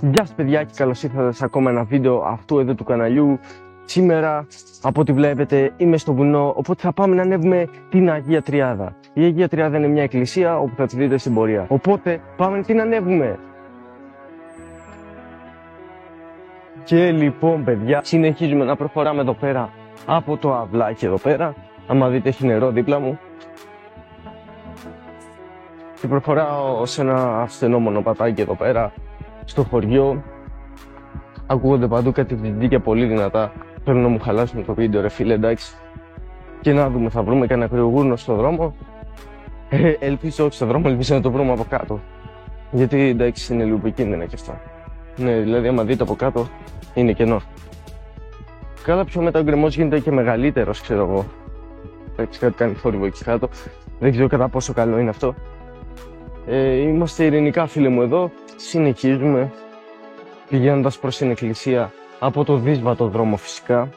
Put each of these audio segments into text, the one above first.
Γεια σας παιδιά και καλώς ήρθατε σε ακόμα ένα βίντεο αυτού εδώ του καναλιού. Σήμερα, από ό,τι βλέπετε, είμαι στο βουνό, οπότε θα πάμε να ανέβουμε την Αγία Τριάδα. Η Αγία Τριάδα είναι μια εκκλησία όπου θα τη δείτε στην πορεία. Οπότε πάμε να την ανέβουμε. Και λοιπόν παιδιά, συνεχίζουμε να προχωράμε εδώ πέρα από το αυλάκι εδώ πέρα. Άμα δείτε έχει νερό δίπλα μου. Και προχωράω σε ένα ασθενό μονοπατάκι εδώ πέρα στο χωριό. Ακούγονται παντού κάτι βιντεάκια πολύ δυνατά. Θέλω να μου χαλάσουν το βίντεο ρε φίλε, εντάξει. Και να δούμε, θα βρούμε κανένα κρυογούρνο στο δρόμο. Ελπίζω όχι στο δρόμο, ελπίζω να το βρούμε από κάτω. Γιατί εντάξει είναι λίγο επικίνδυνα και αυτά. Ναι, δηλαδή άμα δείτε από κάτω είναι κενό. Καλά πιο μετά ο γκρεμός γίνεται και μεγαλύτερος, ξέρω εγώ. Εντάξει, κάτι κάνει θόρυβο εκεί κάτω. Δεν ξέρω κατά πόσο καλό είναι αυτό. Είμαστε ειρηνικά φίλοι μου εδώ. Συνεχίζουμε πηγαίνοντας προς την εκκλησία από το δύσβατο δρόμο φυσικά.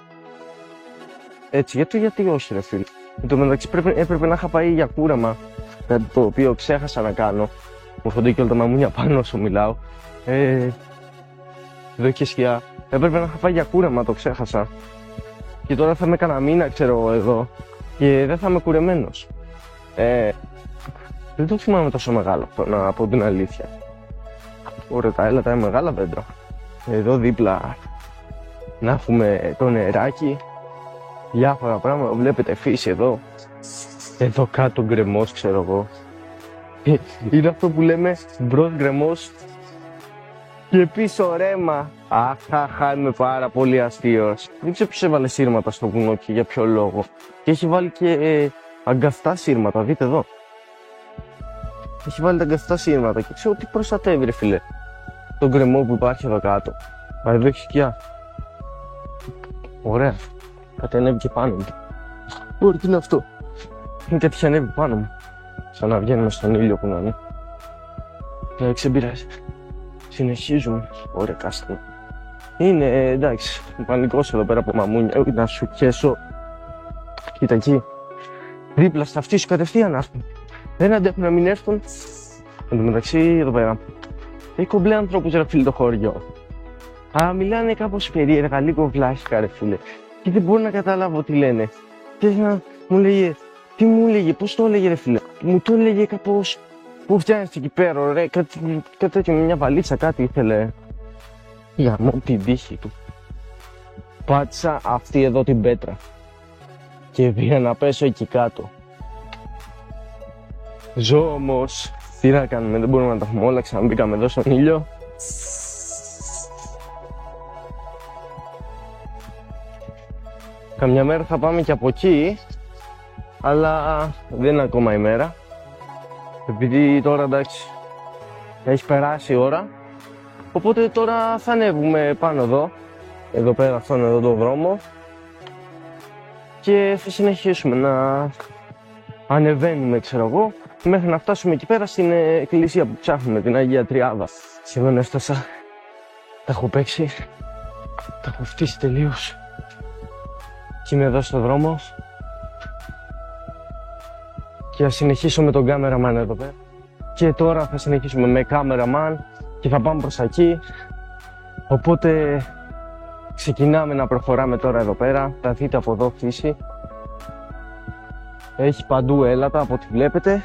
Έτσι, γιατί όχι ρε φίλε. Εν τω μεταξύ έπρεπε να είχα πάει για κούραμα, κάτι το οποίο ξέχασα να κάνω. Μου έρχονται και όλα τα μαμούνια πάνω όσο μιλάω. Εδώ και σκιά. Έπρεπε να είχα πάει για κούραμα, το ξέχασα. Και τώρα θα με έκανα μήνα, ξέρω εδώ. Και δεν θα είμαι κουρεμένος. Δεν το θυμάμαι τόσο μεγάλο αυτό, να πω την αλήθεια. Ωραία, τα έλατα είναι μεγάλα δέντρα. Εδώ δίπλα να έχουμε το νεράκι. Διάφορα πράγματα, βλέπετε φύση εδώ. Εδώ κάτω γκρεμός, ξέρω εγώ. Είναι αυτό που λέμε μπρος γκρεμός και πίσω ρέμα. Αχαχα, είμαι πάρα πολύ αστείος. Δεν ξέρω ποιος έβαλε σύρματα στο βουνό και για ποιο λόγο. Και έχει βάλει και αγκαστά σύρματα, δείτε εδώ. Έχει βάλει τα αγκαστά σύρματα και ξέρω τι προστατεύει ρε φίλε. Τον γκρεμό που υπάρχει εδώ κάτω. Α, εδώ έχει σκιά. Ωραία. Κάτι ανέβηκε πάνω μου. Ωραία, τι είναι αυτό. Είναι κάτι είχε ανέβει πάνω μου. Σαν να βγαίνουμε στον ήλιο που να είναι. Εντάξει, δεν πειράζει. Συνεχίζουμε. Ωραία, κάστρο. Είναι εντάξει. Πανικός εδώ πέρα από μαμούνια. Να σου χέσω. Κοίτα εκεί. Δίπλα στα αυτή σου κατευθείαν έρθουν. Δεν αντέχουν να μην έρθουν. Εν τω μεταξύ εδώ πέρα. Έχει κομπλέ ανθρώπους ρε φίλε το χωριό. Αλλά μιλάνε κάπως περίεργα, λίγο βλάχικα ρε φίλε. Και δεν μπορώ να καταλάβω τι λένε. Και να μου λέγε, τι μου λέγε, πώς το έλεγε ρε φίλε. Μου το έλεγε κάπως, πού φτιάχνεις εκεί πέρα ρε, κάτι τέτοιο με μια βαλίτσα, κάτι ήθελε. Για μόνο την τύχη του. Πάτησα αυτή εδώ την πέτρα. Και πήγα να πέσω εκεί κάτω. Ζω όμως, τι να κάνουμε, δεν μπορούμε να τα έχουμε όλα, ξαναμπήκαμε εδώ στον ήλιο. Καμιά μέρα θα πάμε και από εκεί, αλλά δεν είναι ακόμα η μέρα. Επειδή τώρα εντάξει, έχει περάσει η ώρα, οπότε τώρα θα ανέβουμε πάνω εδώ πέρα αυτόν εδώ τον δρόμο και θα συνεχίσουμε να ανεβαίνουμε, ξέρω εγώ, μέχρι να φτάσουμε εκεί πέρα στην εκκλησία που ψάχνουμε, την Αγία Τριάδα. Σχεδόν έφτασα, τα έχω παίξει, τα έχω φτύσει τελείως. Και είμαι εδώ στο δρόμο και θα συνεχίσω με τον cameraman εδώ πέρα. Και τώρα θα συνεχίσουμε με cameraman και θα πάμε προς εκεί. Οπότε ξεκινάμε να προχωράμε τώρα εδώ πέρα. Θα δείτε από εδώ φύση. Έχει παντού έλατα από ό,τι βλέπετε.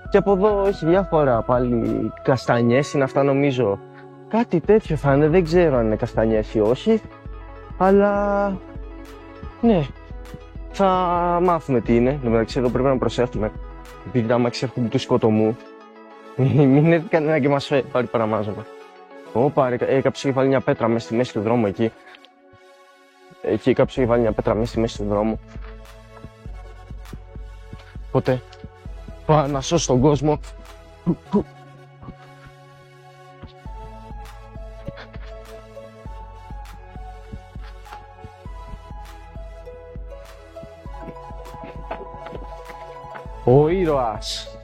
Και από εδώ έχει διάφορα πάλι καστανιές, είναι αυτά νομίζω. Κάτι τέτοιο θα είναι, δεν ξέρω αν είναι καστανιές ή όχι. Αλλά ναι, θα μάθουμε τι είναι. Εν τω μεταξύ εδώ πρέπει να προσέχουμε. Επειδή άμα ξέχουμε του σκοτωμού, μην έρθει κανένα και μας πάρει παραμάζωμα. Κάποιος έχει βάλει μια πέτρα μέσα στη μέση του δρόμου εκεί. Εκεί κάποιος έχει βάλει μια πέτρα μέσα στη μέση του δρόμου. Οπότε πάω να σώσω τον κόσμο. Ο ήρωας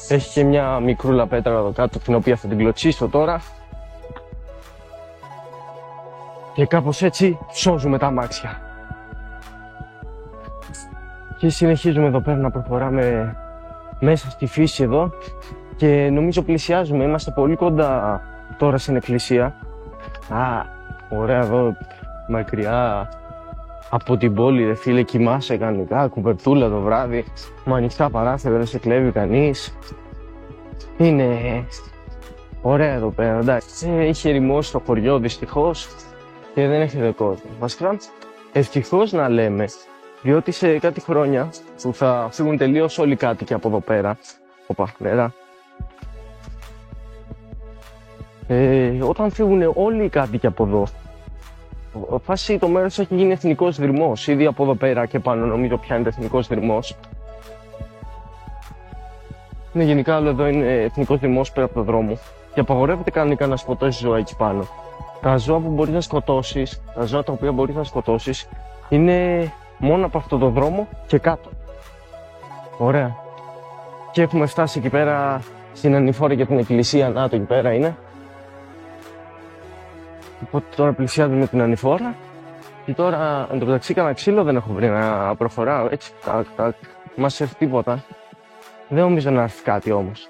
έχει και μια μικρούλα πέτρα εδώ κάτω, την οποία θα την κλωτσίσω τώρα. Και κάπως έτσι σώζουμε τα αμάξια. Και συνεχίζουμε εδώ πέρα να προχωράμε μέσα στη φύση εδώ. Και νομίζω πλησιάζουμε, είμαστε πολύ κοντά τώρα στην εκκλησία. Ωραία εδώ, μακριά από την πόλη, ρε φίλε, κοιμάσαι κανονικά, κουβερτούλα το βράδυ, με ανοιχτά παράθυρα, δεν σε κλέβει κανείς. Είναι ωραία εδώ πέρα, εντάξει. Είχε ερημώσει το χωριό δυστυχώς και δεν έχετε κόσμο. Βασικά, ευτυχώς να λέμε, διότι σε κάτι χρόνια που θα φύγουν τελείως όλοι οι κάτοικοι από εδώ πέρα. Οπα, νερά. Όταν φύγουν όλοι οι κάτοικοι από εδώ, φάση το μέρος έχει γίνει εθνικός δρυμός. Ήδη από εδώ πέρα και πάνω νομίζω πιάνεται εθνικός δρυμός. Ναι, γενικά όλο εδώ είναι εθνικός δρυμός πέρα από το δρόμο. Και απαγορεύεται κανονικά να σκοτώσεις ζώα εκεί πάνω. Τα ζώα που μπορείς να σκοτώσεις, τα ζώα τα οποία μπορείς να σκοτώσεις, είναι μόνο από αυτό το δρόμο και κάτω. Ωραία. Και έχουμε φτάσει εκεί πέρα στην ανηφόρα για την εκκλησία. Να, το εκεί πέρα είναι. Οπότε τώρα πλησιάζουμε την ανηφόρα. Και τώρα, εν τω μεταξύ, κανένα ξύλο δεν έχω βρει να προχωράω. Έτσι, μας έρθει τίποτα. Δεν νομίζω να έρθει κάτι όμως.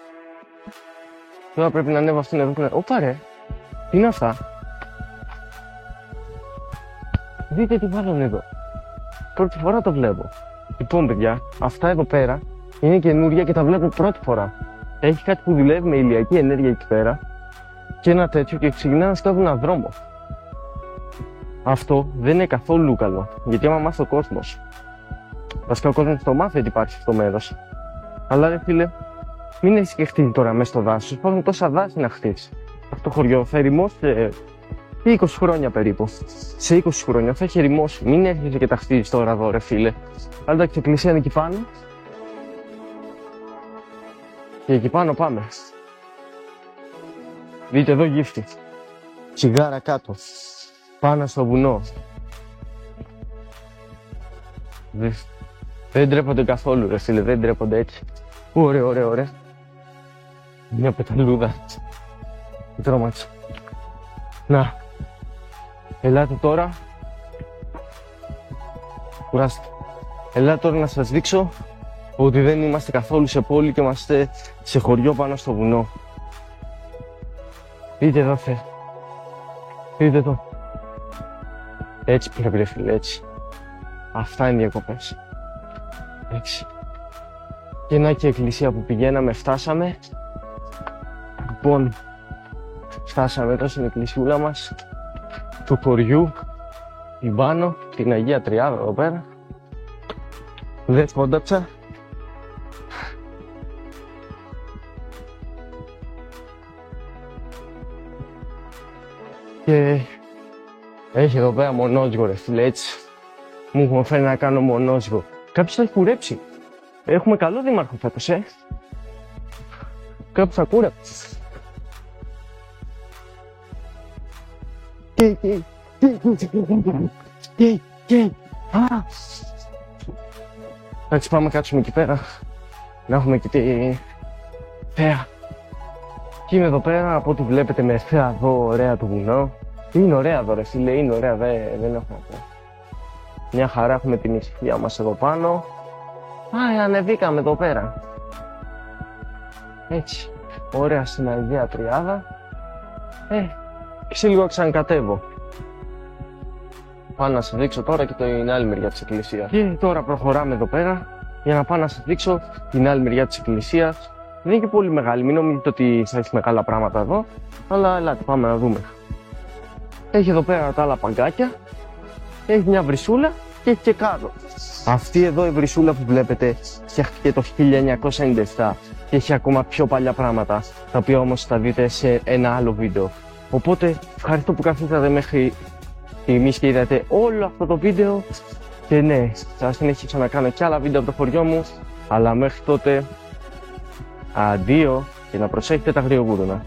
Τώρα πρέπει να ανέβω αυτήν εδώ. Ωπα ρε, τι είναι αυτά? Δείτε τι βάλανε εδώ. Πρώτη φορά το βλέπω. Λοιπόν, παιδιά, αυτά εδώ πέρα είναι καινούρια και τα βλέπω πρώτη φορά. Έχει κάτι που δουλεύει με ηλιακή ενέργεια εκεί πέρα και ένα τέτοιο και ξεκινά να σκάβει έναν δρόμο. Αυτό δεν είναι καθόλου καλό, γιατί άμα μάθει ο κόσμος, βασικά ο κόσμος το μάθει ότι υπάρχει αυτό το μέρος. Αλλά ρε φίλε, μην έχεις και χτίσει τώρα μέσα στο δάσος. Υπάρχουν τόσα δάση να χτίσει. Αυτό το χωριό θα ερημώσει σε 20 χρόνια περίπου. Σε 20 χρόνια θα έχει ερημώσει. Μην έρχεσαι και τα χτίζεις τώρα εδώ, ρε φίλε. Αλλά εντάξει, η εκκλησία είναι εκεί πάνω. Και εκεί πάνω πάμε. Δείτε εδώ γύφτη. Τσιγάρα κάτω. Πάνω στο βουνό. Δεν ντρέπονται καθόλου, ρε φίλε. Δεν ντρέπονται έτσι. Ωραία, ωραία, ωραία. Μια πεταλούδα. Τρόμαξα. Να. Ελάτε τώρα. Κουράστε. Ελάτε τώρα να σας δείξω ότι δεν είμαστε καθόλου σε πόλη και είμαστε σε χωριό πάνω στο βουνό. Δείτε εδώ, θε. Δείτε εδώ. Έτσι πρέπει, ρε φίλε, έτσι. Αυτά είναι οι διακοπές. Έτσι. Και να και η εκκλησία που πηγαίναμε, φτάσαμε. Λοιπόν, φτάσαμε εδώ στην εκκλησιούλα μας του χωριού, την πάνω, την Αγία Τριάδα εδώ πέρα. Δεν κόνταψα. Και έχει εδώ πέρα μονόζυγο, ρε φίλε, έτσι. Μου έχουν φέρει να κάνω μονόζυγο. Κάποιος θα έχει κουρέψει. Έχουμε καλό δήμαρχο φέτος, Κάποιος θα κούρεψε. Εντάξει, πάμε κάτσουμε εκεί πέρα. Να έχουμε και τη θέα. Και είμαι εδώ πέρα, από ό,τι βλέπετε με θέα εδώ, ωραία του βουνό. Είναι ωραία εδώ, ρε φίλε, είναι ωραία, δεν έχω να πω. Μια χαρά, έχουμε την ησυχία μας εδώ πάνω. Ανεβήκαμε εδώ πέρα. Έτσι, ωραία στην Αγία Τριάδα. Και λίγο ξανακατεύω. Πάω να σας δείξω τώρα και την άλλη μεριά της εκκλησίας. Και τώρα προχωράμε εδώ πέρα για να πάω να σας δείξω την άλλη μεριά της εκκλησίας. Δεν είναι και πολύ μεγάλη, μην νομίζετε ότι θα έχει μεγάλα πράγματα εδώ. Αλλά ελάτε, πάμε να δούμε. Έχει εδώ πέρα τα άλλα παγκάκια. Έχει μια βρυσούλα και έχει και κάτω. Αυτή εδώ η βρυσούλα που βλέπετε φτιάχτηκε το 1997 και έχει ακόμα πιο παλιά πράγματα, τα οποία όμως θα δείτε σε ένα άλλο βίντεο. Οπότε ευχαριστώ που καθίσατε μέχρι στιγμής και είδατε όλο αυτό το βίντεο. Και ναι, θα συνεχίσω να κάνω και άλλα βίντεο από το χωριό μου. Αλλά μέχρι τότε, αντίο και να προσέχετε τα αγριογούρουνα.